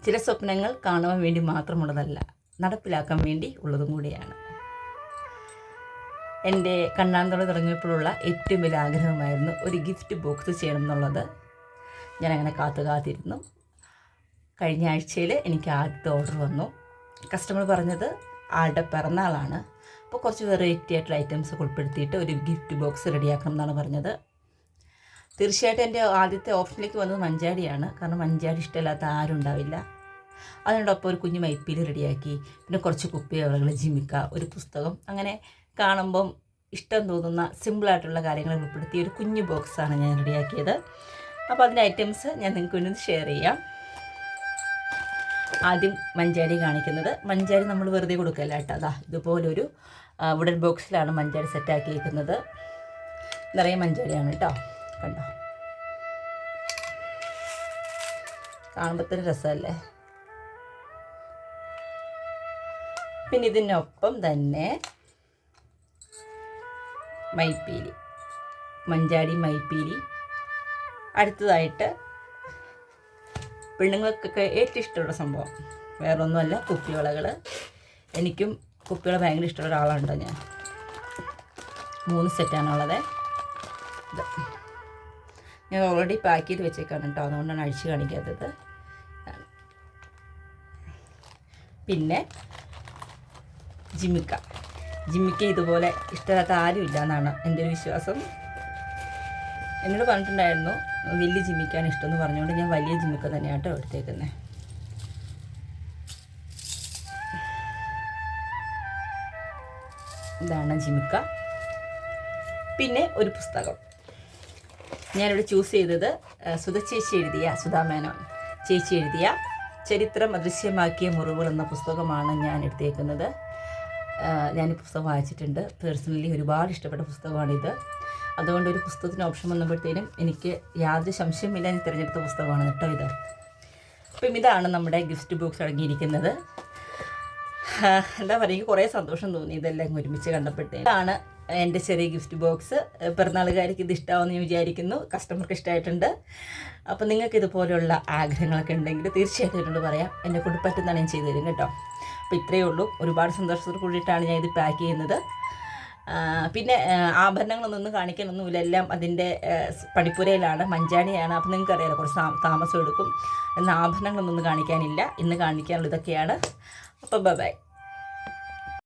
ചില സ്വപ്നങ്ങൾ കാണുവാൻ വേണ്ടി മാത്രമുള്ളതല്ല, നടപ്പിലാക്കാൻ വേണ്ടി ഉള്ളതും കൂടിയാണ്. എൻ്റെ കണ്ണാന്തോളം തുടങ്ങിയപ്പോഴുള്ള ഏറ്റവും വലിയ ആഗ്രഹമായിരുന്നു ഒരു ഗിഫ്റ്റ് ബോക്സ് ചെയ്യണം എന്നുള്ളത്. ഞാനങ്ങനെ കാത്തിരുന്നു. കഴിഞ്ഞ ആഴ്ചയിൽ എനിക്ക് ആദ്യത്തെ ഓർഡർ വന്നു. കസ്റ്റമർ പറഞ്ഞത് ആളുടെ പിറന്നാളാണ്, അപ്പോൾ കുറച്ച് വെറൈറ്റി ആയിട്ടുള്ള ഐറ്റംസ് ഉൾപ്പെടുത്തിയിട്ട് ഒരു ഗിഫ്റ്റ് ബോക്സ് റെഡിയാക്കണം എന്നാണ് പറഞ്ഞത്. തീർച്ചയായിട്ടും എൻ്റെ ആദ്യത്തെ ഓപ്ഷനിലേക്ക് വന്നത് മഞ്ചാടിയാണ്. കാരണം മഞ്ചാടി ഇഷ്ടമില്ലാത്ത ആരും ഉണ്ടാവില്ല. അതിനോടൊപ്പം ഒരു കുഞ്ഞു മൈപ്പീൽ റെഡിയാക്കി, പിന്നെ കുറച്ച് കുപ്പിവളകൾ, ജിമിക്ക, ഒരു പുസ്തകം, അങ്ങനെ കാണുമ്പം ഇഷ്ടം തോന്നുന്ന സിമ്പിളായിട്ടുള്ള കാര്യങ്ങൾ ഉൾപ്പെടുത്തിയ ഒരു കുഞ്ഞു ബോക്സാണ് ഞാൻ റെഡിയാക്കിയത്. അപ്പോൾ അതിൻ്റെ ഐറ്റംസ് ഞാൻ നിങ്ങൾക്ക് വേണ്ടി ഷെയർ ചെയ്യാം. ആദ്യം മഞ്ചാടി കാണിക്കുന്നത്. മഞ്ചാടി നമ്മൾ വെറുതെ കൊടുക്കല്ല കേട്ടോ. അതാ ഇതുപോലൊരു വുഡൻ ബോക്സിലാണ് മഞ്ചാടി സെറ്റാക്കിയിരിക്കുന്നത്. നിറയെ മഞ്ചാടിയാണ് കേട്ടോ. കണ്ടോ, കാണുമ്പോൾ തന്നെ രസമല്ലേ. പിന്നെ ഇതിനൊപ്പം തന്നെ മൈപ്പീലി, മഞ്ചാടി മൈപ്പീലി. അടുത്തതായിട്ട് പെണ്ണുങ്ങൾക്കൊക്കെ ഏറ്റവും ഇഷ്ടമുള്ള സംഭവം വേറൊന്നുമല്ല, കുപ്പിവളകൾ. എനിക്കും കുപ്പിവള ഭയങ്കര ഇഷ്ടമുള്ള ഒരാളാണ് ഞാൻ. 3 സെറ്റാണുള്ളത്. ഞാൻ ഓൾറെഡി പാക്ക് ചെയ്ത് വെച്ചേക്കാണ് കേട്ടോ, അതുകൊണ്ടാണ് അഴിച്ച് കാണിക്കാത്തത്. പിന്നെ ജിമ്മിക്ക ഇതുപോലെ ഇഷ്ടമില്ലാത്ത ആരുമില്ല എന്നാണ് എൻ്റെ ഒരു വിശ്വാസം. എന്നോട് പറഞ്ഞിട്ടുണ്ടായിരുന്നു വലിയ ജിമ്മിക്കാണ് ഇഷ്ടമെന്ന് പറഞ്ഞുകൊണ്ട് ഞാൻ വലിയ ജിമ്മിക്ക തന്നെയാണ് കേട്ടോ എടുത്തേക്കുന്നത്. ഇതാണ് ജിമ്മിക്ക. പിന്നെ ഒരു പുസ്തകം ഞാനിവിടെ ചൂസ് ചെയ്തത് സുധാ മേനോൻ ചേച്ചി എഴുതിയ ചരിത്രം അദൃശ്യമാക്കിയ മുറിവുകൾ എന്ന പുസ്തകമാണ് ഞാൻ എടുത്തേക്കുന്നത്. ഞാൻ ഈ പുസ്തകം വായിച്ചിട്ടുണ്ട്. പേഴ്സണലി ഒരുപാട് ഇഷ്ടപ്പെട്ട പുസ്തകമാണിത്. അതുകൊണ്ട് ഒരു പുസ്തകത്തിന് ഓപ്ഷൻ വന്നപ്പോഴത്തേനും എനിക്ക് യാതൊരു സംശയമില്ല ഞാൻ തിരഞ്ഞെടുത്ത പുസ്തകമാണ് കേട്ടോ ഇത്. അപ്പം ഇതാണ് നമ്മുടെ ഗിഫ്റ്റ് ബോക്സ് അടങ്ങിയിരിക്കുന്നത്. എന്താ പറയുക, കുറേ സന്തോഷം തോന്നി ഇതെല്ലാം ഒരുമിച്ച് കണ്ടപ്പോഴത്തേനും. ഇതാണ് എൻ്റെ ചെറിയ ഗിഫ്റ്റ് ബോക്സ്. പിറന്നാളുകാർക്ക് ഇത് ഇഷ്ടമാവുമെന്ന് ഞാൻ വിചാരിക്കുന്നു. കസ്റ്റമർക്ക് ഇഷ്ടമായിട്ടുണ്ട്. അപ്പോൾ നിങ്ങൾക്ക് ഇതുപോലെയുള്ള ആഗ്രഹങ്ങളൊക്കെ ഉണ്ടെങ്കിൽ തീർച്ചയായിട്ടും എന്നോട് പറയാം. എന്നെ കൊണ്ട് പറ്റുന്നതാണ് ഞാൻ ചെയ്തു തരും കേട്ടോ. അപ്പോൾ ഇത്രയേ ഉള്ളൂ. ഒരുപാട് സന്തോഷത്തോട് കൂടിയിട്ടാണ് ഞാൻ ഇത് പാക്ക് ചെയ്യുന്നത്. പിന്നെ ആഭരണങ്ങളൊന്നും കാണിക്കാനൊന്നുമില്ല, എല്ലാം അതിൻ്റെ പണിപ്പുരയിലാണ്. മഞ്ചാടിയാണ്. അപ്പോൾ നിങ്ങൾക്ക് അറിയാലോ കുറച്ച് താമസം എടുക്കും. എന്നാൽ ആഭരണങ്ങളൊന്നും കാണിക്കാനില്ല. ഇന്ന് കാണിക്കാനുള്ളത് ഇതൊക്കെയാണ്. അപ്പോൾ ബൈ.